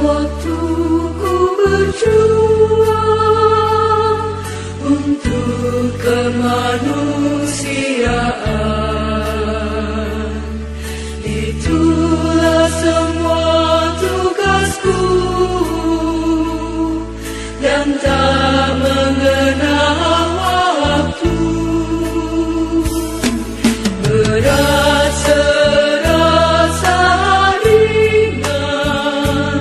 Waktuku berjuang untuk kemanusiaan, itulah semua tugasku dan tak mengenal waktu. Berat serasa ringan,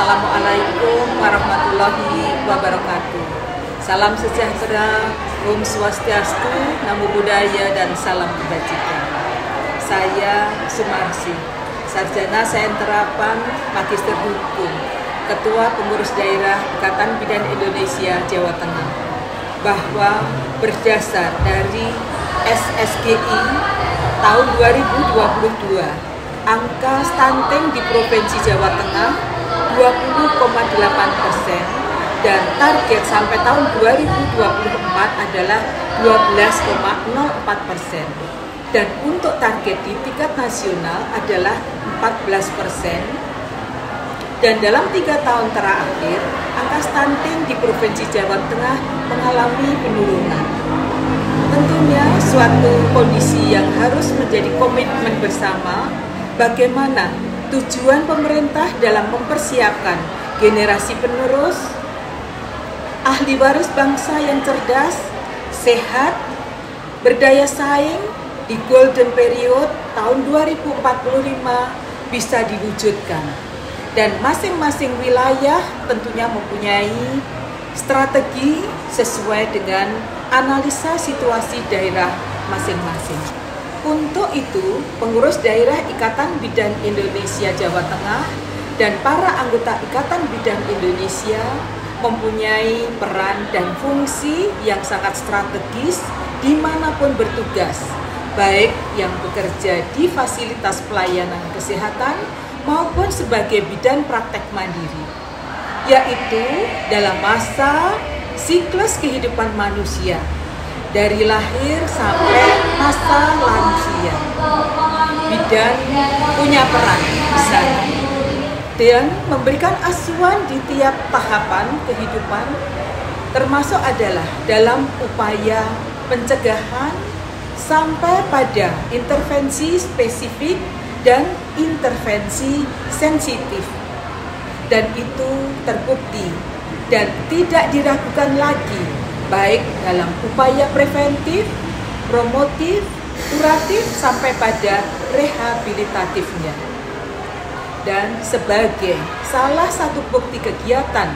Assalamualaikum warahmatullahi wabarakatuh. Salam sejahtera, Om Swastiastu, Namo Buddhaya, dan salam kebajikan. Saya Sumarsi, Sarjana Sains Terapan, Magister Hukum, Ketua Pengurus Daerah Ikatan Bidan Indonesia Jawa Tengah. Bahwa berdasar dari SSGI tahun 2022, angka stunting di Provinsi Jawa Tengah 20,8% dan target sampai tahun 2024 adalah 12,04%. Dan untuk target di tingkat nasional adalah 14%. Dan dalam 3 tahun terakhir, angka stunting di Provinsi Jawa Tengah mengalami penurunan. Tentunya suatu kondisi yang harus menjadi komitmen bersama bagaimana tujuan pemerintah dalam mempersiapkan generasi penerus, ahli waris bangsa yang cerdas, sehat, berdaya saing di golden period tahun 2045 bisa diwujudkan. Dan masing-masing wilayah tentunya mempunyai strategi sesuai dengan analisa situasi daerah masing-masing. Untuk itu, pengurus daerah Ikatan Bidan Indonesia Jawa Tengah dan para anggota Ikatan Bidan Indonesia mempunyai peran dan fungsi yang sangat strategis dimanapun bertugas, baik yang bekerja di fasilitas pelayanan kesehatan maupun sebagai bidan praktek mandiri, yaitu dalam masa siklus kehidupan manusia, dari lahir sampai masa lansia. Bidan punya peran besar dan memberikan asuhan di tiap tahapan kehidupan, termasuk adalah dalam upaya pencegahan sampai pada intervensi spesifik dan intervensi sensitif. Dan itu terbukti dan tidak diragukan lagi, baik dalam upaya preventif, promotif, kuratif, sampai pada rehabilitatifnya. Dan sebagai salah satu bukti kegiatan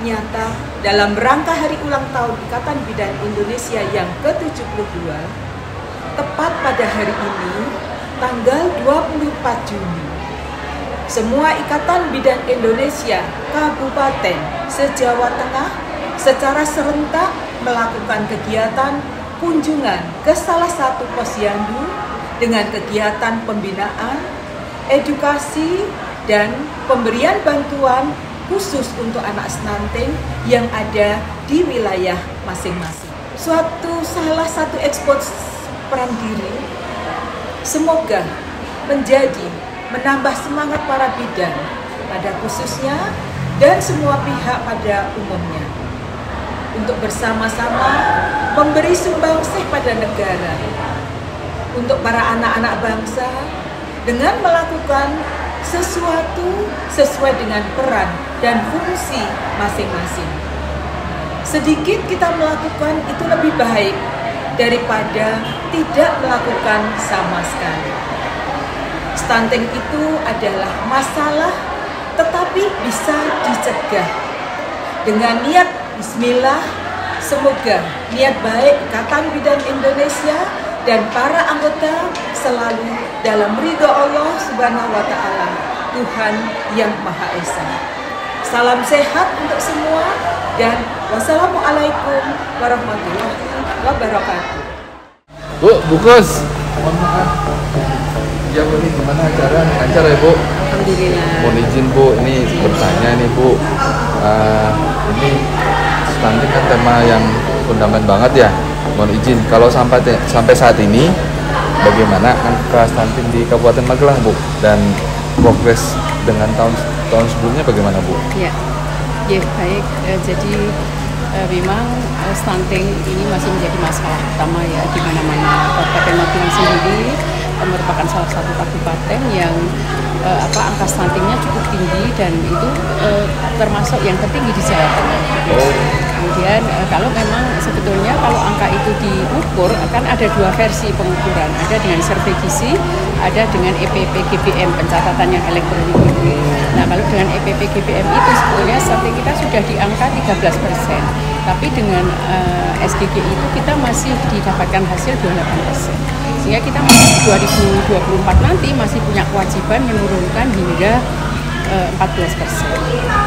nyata dalam rangka hari ulang tahun Ikatan Bidan Indonesia yang ke-72, tepat pada hari ini, tanggal 24 Juni, semua Ikatan Bidan Indonesia Kabupaten se-Jawa Tengah secara serentak melakukan kegiatan kunjungan ke salah satu posyandu dengan kegiatan pembinaan, edukasi, dan pemberian bantuan khusus untuk anak stunting yang ada di wilayah masing-masing. Salah satu ekspos peran diri semoga menambah semangat para bidan pada khususnya dan semua pihak pada umumnya untuk bersama-sama memberi sumbangsih pada negara untuk para anak-anak bangsa dengan melakukan sesuatu sesuai dengan peran dan fungsi masing-masing. Sedikit kita melakukan itu lebih baik daripada tidak melakukan sama sekali. Stunting itu adalah masalah tetapi bisa dicegah dengan niat bismillah. Semoga niat baik Ikatan Bidan Indonesia dan para anggota selalu dalam ridho Allah Subhanahu wa Ta'ala, Tuhan yang Maha Esa. Salam sehat untuk semua dan wassalamualaikum warahmatullahi wabarakatuh. Bu, Bukos, mohon maaf. Ya Bu, ini gimana acara? Lancar ya Bu? Alhamdulillah. Mohon izin Bu, ini bertanya nih Bu. Ini stunting kan tema yang fundamental banget ya. Mohon izin, kalau sampai saat ini bagaimana angka stunting di Kabupaten Magelang Bu, dan progres dengan tahun sebelumnya bagaimana Bu? Ya, baik. Jadi memang stunting ini masih menjadi masalah utama ya di mana-mana. Kabupaten Magelang sendiri merupakan salah satu kabupaten yang angka stuntingnya cukup tinggi dan itu termasuk yang tertinggi di Jawa Tengah. Oh. Kemudian kalau memang sebetulnya kalau angka itu diukur akan ada dua versi pengukuran, ada dengan survei gizi, ada dengan EPP GBM pencatatan yang elektronik itu. Nah kalau dengan EPP GBM itu sebetulnya stunting kita sudah di angka 13%, tapi dengan SGG itu kita masih didapatkan hasil 28%. Sehingga kita masih 2024 nanti masih punya kewajiban menurunkan hingga 14%.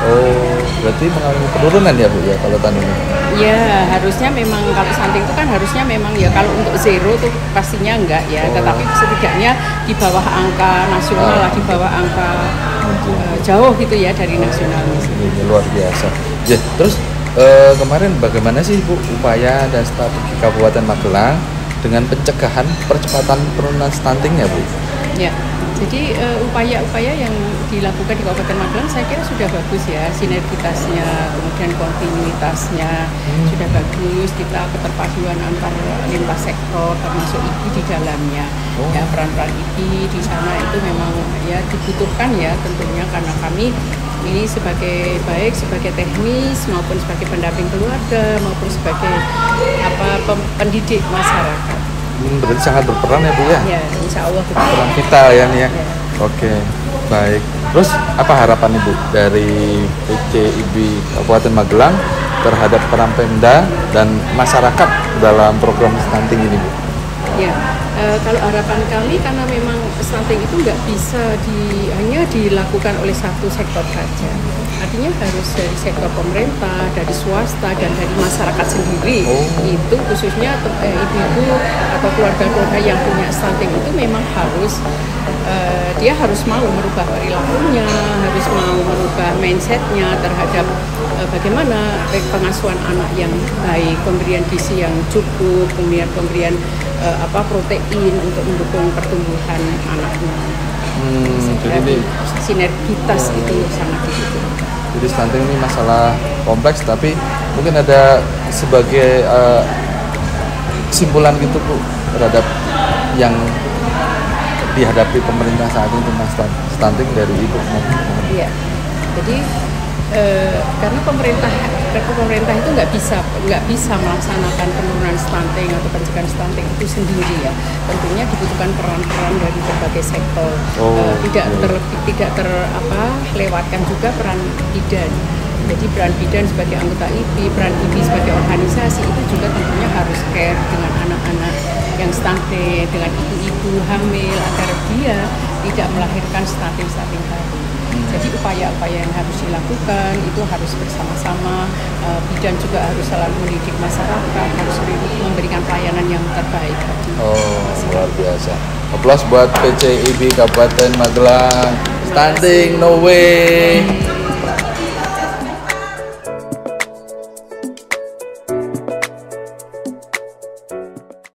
Oh, berarti mengalami penurunan ya Bu ya kalau tahun ini? Ya, harusnya memang kalau stunting itu kan harusnya memang ya kalau untuk zero tuh pastinya enggak ya, tetapi setidaknya di bawah angka nasional lah, di bawah angka jauh gitu ya dari nasional. Ini luar biasa. Ya, terus kemarin bagaimana sih Bu upaya dan strategi Kabupaten Magelang dengan pencegahan percepatan penurunan stuntingnya Bu? Ya. Jadi upaya-upaya yang dilakukan di Kabupaten Magelang saya kira sudah bagus ya, sinergitasnya, kemudian kontinuitasnya sudah bagus, kita keterpaduan antar lintas sektor termasuk IGI di dalamnya. Ya peran-peran IGI di sana itu memang ya dibutuhkan ya tentunya karena kami ini sebagai baik sebagai teknis maupun sebagai pendamping keluarga maupun sebagai pendidik masyarakat. Berarti sangat berperan ya Bu ya? Ya, insya Allah betul. Peran vital ya nih ya. Oke, baik. Terus apa harapan Ibu dari PCIB Kabupaten Magelang terhadap peran Pemda dan masyarakat dalam program stunting ini Bu? Ya, kalau harapan kami karena memang stunting itu nggak bisa hanya dilakukan oleh satu sektor saja. Artinya harus dari sektor pemerintah, dari swasta, dan dari masyarakat sendiri. Itu khususnya ibu-ibu atau keluarga-keluarga yang punya stunting itu memang harus dia harus mau merubah perilakunya, harus mau merubah mindsetnya terhadap bagaimana pengasuhan anak yang baik, pemberian gizi yang cukup, kemudian pemberian protein untuk mendukung pertumbuhan anaknya. Jadi sinergitas itu sangat dibutuhkan. Jadi stunting ini masalah kompleks, tapi mungkin ada sebagai kesimpulan gitu Bu terhadap yang dihadapi pemerintah saat ini tentang stunting dari Ibu. Iya, jadi karena pemerintah itu nggak bisa melaksanakan penurunan stunting atau pencegahan stunting itu sendiri ya. Tentunya dibutuhkan peran-peran dari berbagai sektor. Tidak terlewatkan juga peran bidan. Jadi peran bidan sebagai anggota IPI, peran IPI sebagai organisasi itu juga tentunya harus care dengan anak-anak yang stunting, dengan ibu-ibu hamil agar dia tidak melahirkan stunting baru. Jadi upaya-upaya yang harus dilakukan itu harus bersama-sama, bidan juga harus selalu mendidik masyarakat, harus memberikan pelayanan yang terbaik. Luar biasa. Aplaus buat PCIB Kabupaten Magelang. Stunting no way.